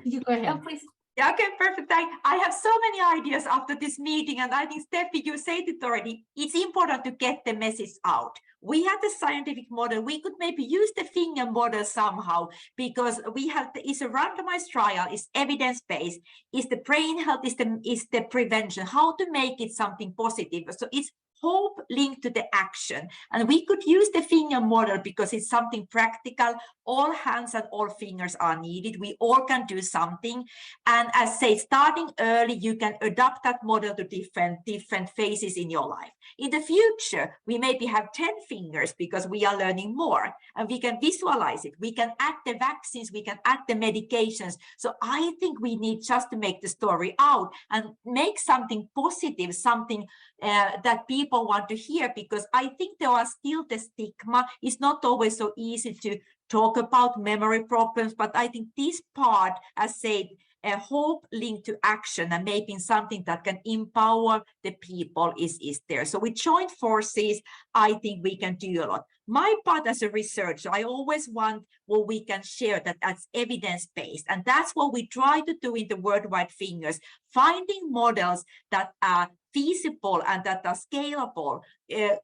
You go ahead. Oh, please. Yeah, okay, perfect. I have so many ideas after this meeting, and I think, Steffi, you said it already. It's important to get the message out. We have the scientific model. We could maybe use the finger model somehow, because we have it's a randomized trial, it's evidence-based, is the brain health, is the prevention, how to make it something positive. So it's hope linked to the action. And we could use the finger model because it's something practical. All hands and all fingers are needed. We all can do something. And as say, starting early, you can adapt that model to different phases in your life. In the future, we maybe have 10 fingers because we are learning more, and we can visualize it. We can add the vaccines, we can add the medications. So I think we need just to make the story out and make something positive, something that people want to hear, because I think there are still the stigma. It's not always so easy to talk about memory problems, but I think this part, as said, a hope linked to action and making something that can empower the people is there. So with joint forces, I think we can do a lot. My part as a researcher, I always want what we can share that's evidence-based. And that's what we try to do in the Worldwide Fingers, finding models that are feasible and that are scalable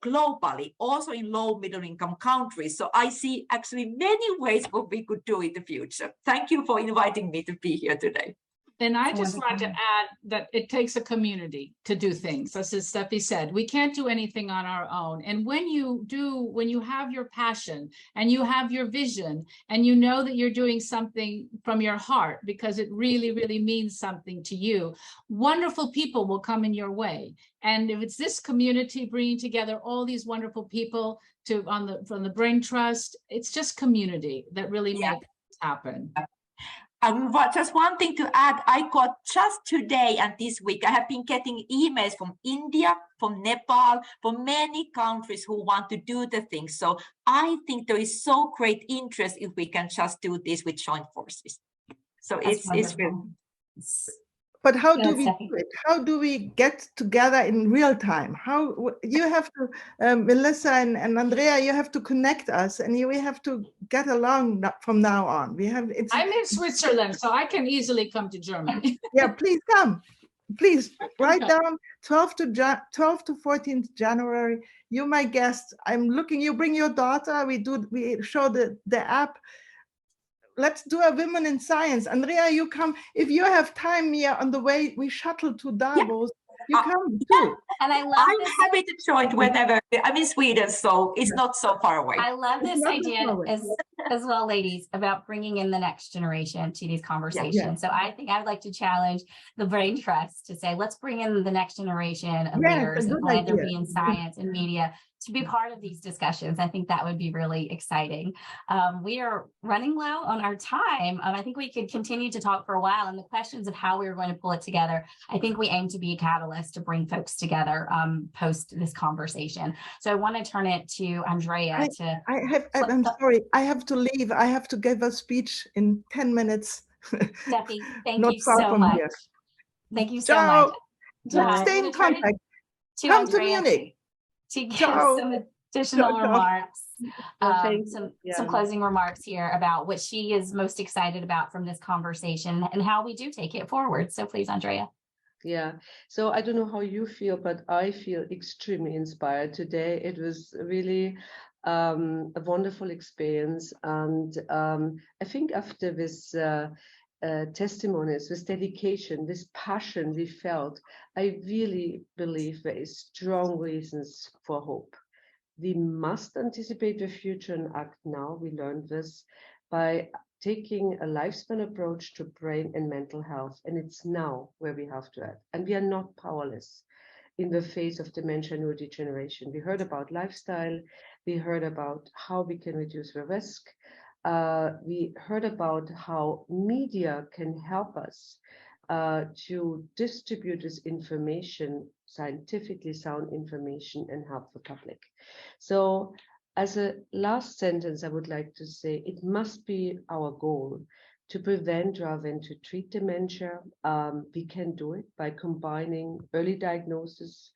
globally, also in low middle income countries. So I see actually many ways what we could do in the future. Thank you for inviting me to be here today. And I just want to add that it takes a community to do things. As Steffi said, we can't do anything on our own. And when you have your passion and you have your vision and you know that you're doing something from your heart because it really, really means something to you, wonderful people will come in your way. And if it's this community bringing together all these wonderful people from the BrainTrust, it's just community that really makes it happen. Just one thing to add, I got just today and this week, I have been getting emails from India, from Nepal, from many countries who want to do the thing. So I think there is so great interest if we can just do this with joint forces. So it's really. But how do we do it? How do we get together in real time? How you have to, Melissa and Andrea, you have to connect us, and we have to get along from now on. I'm in Switzerland, so I can easily come to Germany. Yeah, please come. Please write down 12 to 14th January. You my guest. I'm looking. You bring your daughter. We show the app. Let's do a Women in Science. Andrea, you come. If you have time here on the way, we shuttle to Davos. You come too. And I love I'm happy to join whenever. I'm in Sweden, so it's not so far away. I love this idea as well, ladies, about bringing in the next generation to these conversations. Yeah. So I think I'd like to challenge the BrainTrust to say, let's bring in the next generation of leaders in philanthropy and science and media to be part of these discussions. I think that would be really exciting. We are running low on our time. I think we could continue to talk for a while, and the questions of how we were going to pull it together, I think we aim to be a catalyst to bring folks together post this conversation. So I want to turn it to Andrea. I'm sorry, I have to leave. I have to give a speech in 10 minutes. Steffi, thank you so much. Here. Thank you so much. Let's stay in contact. Come to Munich. To give some additional remarks, some closing remarks here about what she is most excited about from this conversation and how we do take it forward. So please, Andrea. Yeah, so I don't know how you feel, but I feel extremely inspired today. It was really a wonderful experience. And I think after this testimonies, this dedication, this passion we felt, I really believe there is strong reasons for hope. We must anticipate the future and act now. We learned this by taking a lifespan approach to brain and mental health, and it's now where we have to act. And we are not powerless in the face of dementia and neurodegeneration. We heard about lifestyle, we heard about how we can reduce the risk. We heard about how media can help us to distribute this information, scientifically sound information, and help the public. So As a last sentence, I would like to say it must be our goal to prevent rather than to treat dementia. We can do it by combining early diagnosis,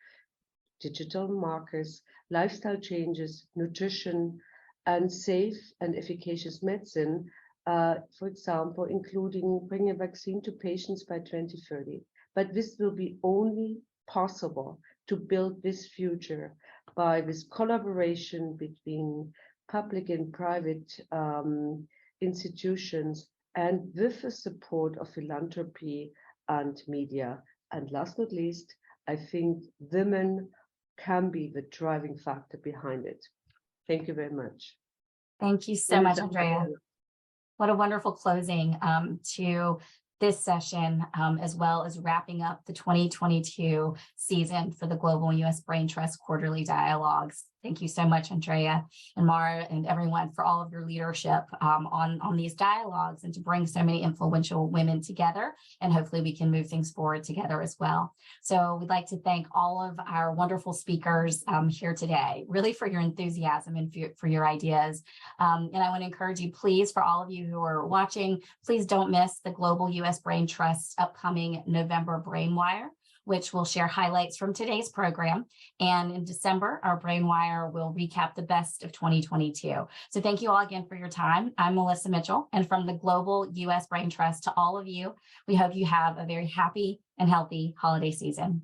digital markers, lifestyle changes, nutrition, and safe and efficacious medicine, for example, including bringing a vaccine to patients by 2030. But this will be only possible to build this future by this collaboration between public and private institutions and with the support of philanthropy and media. And last but not least, I think women can be the driving factor behind it. Thank you very much. Thank you so much, Andrea. What a wonderful closing to this session, as well as wrapping up the 2022 season for the Global US BrainTrust Quarterly Dialogues. Thank you so much, Andrea and Mara and everyone, for all of your leadership on these dialogues and to bring so many influential women together. And hopefully we can move things forward together as well. So we'd like to thank all of our wonderful speakers here today, really for your enthusiasm and for your ideas. And I want to encourage you, please, for all of you who are watching, please don't miss the Global US BrainTrust upcoming November Brainwire, which will share highlights from today's program. And in December, our Brainwire will recap the best of 2022. So thank you all again for your time. I'm Melissa Mitchell, and from the Global US BrainTrust to all of you, we hope you have a very happy and healthy holiday season.